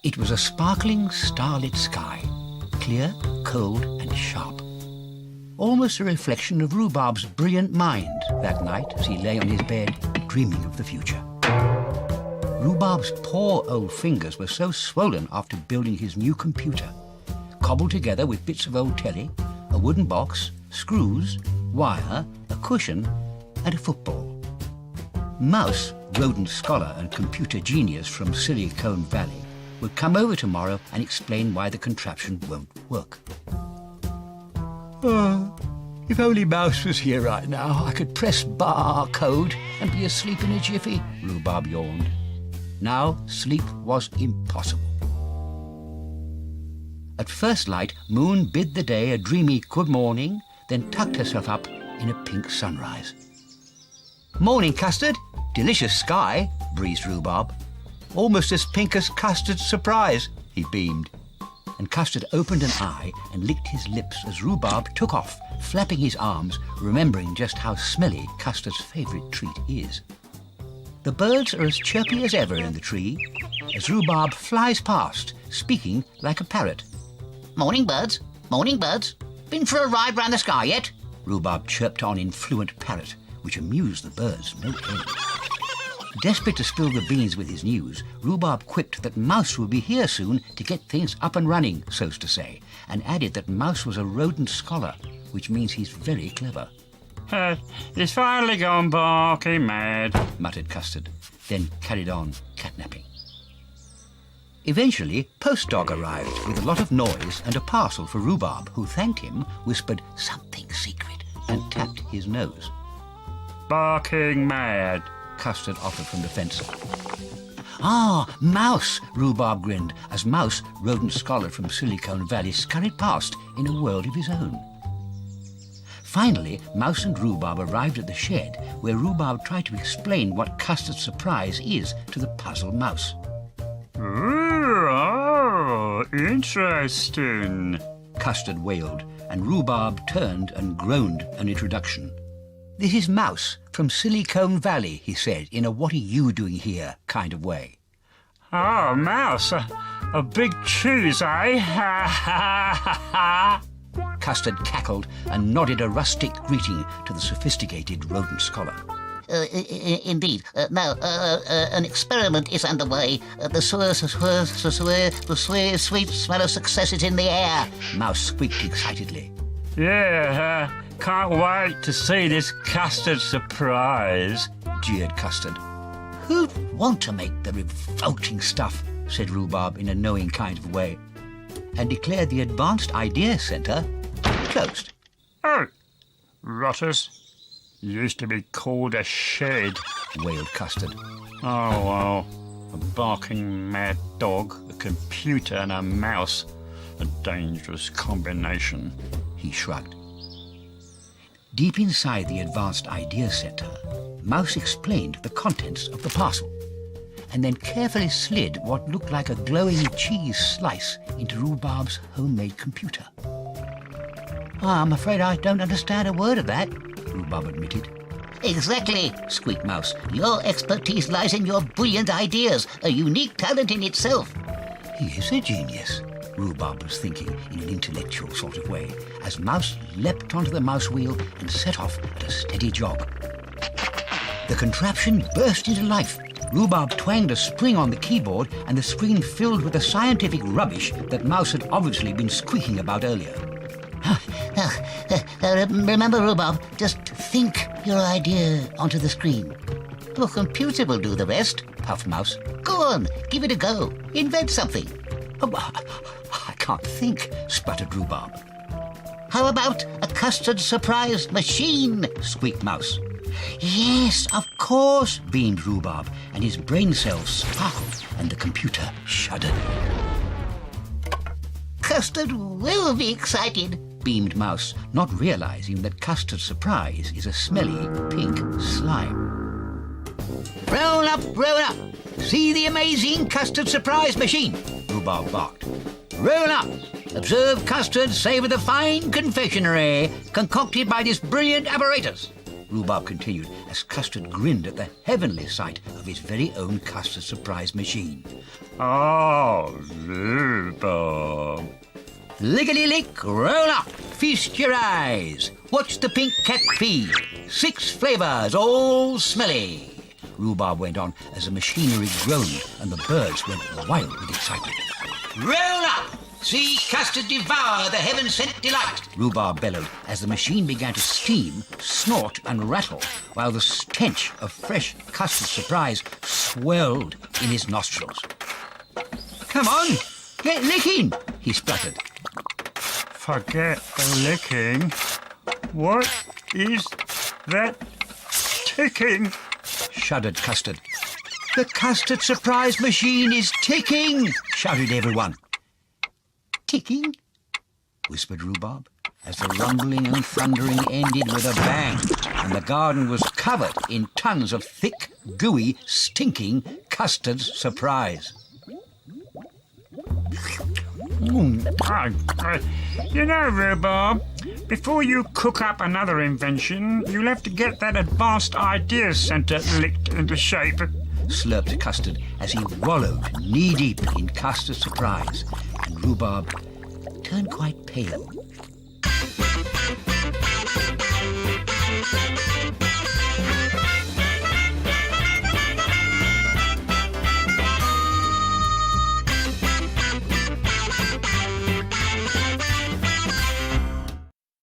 It was a sparkling, starlit sky, clear, cold and sharp. Almost a reflection of Rhubarb's brilliant mind that night as he lay on his bed, dreaming of the future. Rhubarb's poor old fingers were so swollen after building his new computer, cobbled together with bits of old telly, a wooden box, screws, wire, a cushion and a football. Mouse, rodent scholar and computer genius from Silicon Valley, would come over tomorrow and explain why the contraption won't work. Oh, if only Mouse was here right now, I could press bar code and be asleep in a jiffy, Rhubarb yawned. Now sleep was impossible. At first light, Moon bid the day a dreamy good morning, then tucked herself up in a pink sunrise. Morning, Custard. Delicious sky, breezed Rhubarb. Almost as pink as Custard's surprise, he beamed. And Custard opened an eye and licked his lips as Rhubarb took off, flapping his arms, remembering just how smelly Custard's favourite treat is. The birds are as chirpy as ever in the tree, as Rhubarb flies past, speaking like a parrot. Morning, birds. Morning, birds. Been for a ride round the sky yet? Rhubarb chirped on in fluent parrot, which amused the birds no end. Desperate to spill the beans with his news, Rhubarb quipped that Mouse would be here soon to get things up and running, so's to say, and added that Mouse was a rodent scholar, which means he's very clever. He's finally gone barking mad, muttered Custard, then carried on catnapping. Eventually, Post Dog arrived with a lot of noise and a parcel for Rhubarb, who thanked him, whispered something secret, and tapped his nose. Barking mad, Custard offered from the fence. Ah, Mouse, Rhubarb grinned, as Mouse, rodent scholar from Silicon Valley, scurried past in a world of his own. Finally, Mouse and Rhubarb arrived at the shed, where Rhubarb tried to explain what Custard's surprise is to the puzzled Mouse. Oh, interesting, Custard wailed, and Rhubarb turned and groaned an introduction. This is Mouse from Silicon Valley, he said, in a what-are-you-doing-here kind of way. Oh, Mouse, a big cheese, eh? Ha, ha, ha, ha. Custard cackled and nodded a rustic greeting to the sophisticated rodent scholar. Indeed. Now, an experiment is underway. The sweet smell of success is in the air. Mouse squeaked excitedly. Yeah, can't wait to see this Custard surprise, jeered Custard. Who'd want to make the revolting stuff, said Rhubarb in a knowing kind of way, and declared the Advanced Idea Centre closed. Oh, rotters. Used to be called a shed, wailed Custard. Oh, well, a barking mad dog, a computer and a mouse. A dangerous combination, he shrugged. Deep inside the Advanced Idea Centre, Mouse explained the contents of the parcel, and then carefully slid what looked like a glowing cheese slice into Rhubarb's homemade computer. I'm afraid I don't understand a word of that, Rhubarb admitted. Exactly, squeaked Mouse. Your expertise lies in your brilliant ideas, a unique talent in itself. He is a genius, Rhubarb was thinking in an intellectual sort of way, as Mouse leapt onto the mouse wheel and set off at a steady jog. The contraption burst into life. Rhubarb twanged a spring on the keyboard and the screen filled with the scientific rubbish that Mouse had obviously been squeaking about earlier. Remember, Rhubarb, just think your idea onto the screen. Your computer will do the rest, puffed Mouse. Go on, give it a go. Invent something. Oh, I can't think, sputtered Rhubarb. How about a custard surprise machine? Squeaked Mouse. Yes, of course, beamed Rhubarb, and his brain cells sparkled and the computer shuddered. Custard will be excited, beamed Mouse, not realizing that Custard's surprise is a smelly pink slime. Roll up, roll up! See the amazing Custard surprise machine, Rhubarb barked. Roll up! Observe Custard savour the fine confectionery concocted by this brilliant apparatus, Rhubarb continued as Custard grinned at the heavenly sight of his very own Custard surprise machine. Oh, Roobarb. Lickety-lick, roll up, feast your eyes. Watch the pink cat feed. 6 flavours, all smelly. Rhubarb went on as the machinery groaned and the birds went wild with excitement. Roll up! See Custard devour the heaven-sent delight, Rhubarb bellowed as the machine began to steam, snort and rattle while the stench of fresh custard surprise swelled in his nostrils. Come on, get licking, he spluttered. Forget the licking. What is that ticking? Shuddered Custard. The custard surprise machine is ticking, shouted everyone. Ticking? Whispered Rhubarb, as the rumbling and thundering ended with a bang, and the garden was covered in tons of thick, gooey, stinking custard surprise. You know, Rhubarb, before you cook up another invention, you'll have to get that advanced ideas centre licked into shape. Slurped Custard as he wallowed knee-deep in custard surprise, and Rhubarb turned quite pale.